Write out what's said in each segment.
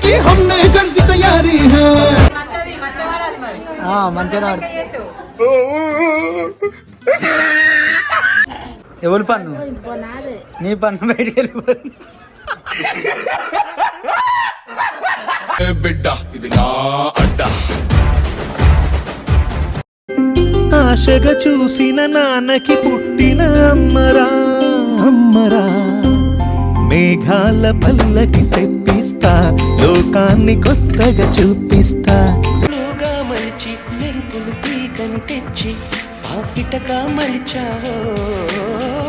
की हमने कर दी तैयारी है మంచిగా ఎవరు పన్ను నీ పన్ను బయటికి వెళ్ళిపోయింది బిడ్డ ఇది నా అడ్డా ఆశగా చూసిన నాన్నకి పుట్టిన అమ్మరా అమ్మరా మేఘాల పల్లకి తెప్పిస్తా లోకాన్ని కొత్తగా చూపిస్తా మలిచి మెరుపులు తీగని తెచ్చి పాపిటగా మలిచావో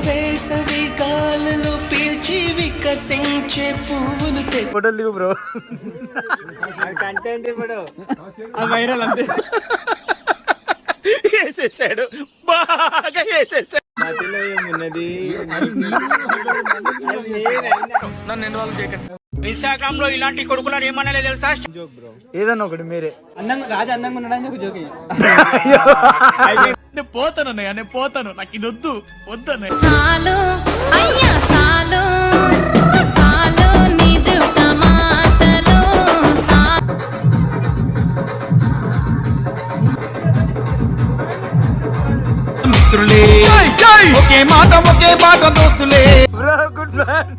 వేసవి గాలులు పీల్చి వికసించే పువ్వులు ఫోటోలు దిగు బ్రో కంటెంట్ ఇప్పుడు వైరల్ అంతే వేసేసాడు బాగా వేసేసాడు ఏమున్నది నన్ను ఇన్వాల్వ్ చేయకండి ఇన్స్టాగ్రామ్ లో ఇలాంటి కొడుకులను ఏమన్నా తెలుసా జోక్ బ్రో ఏదన్నా ఒకటి మీరే రాజు అందంగా ఉన్నాడని ఒక జోక్ నేను పోతాను అన్నయ్య నేను పోతాను నాకు ఇది వద్దు వద్దన్నయ్య సాలు అయ్యా సాలు సాలు నీ జుట్ట మాటలు మిత్రులే ఒకే మాట దోస్తులే బ్రో గుడ్ మ్యాన్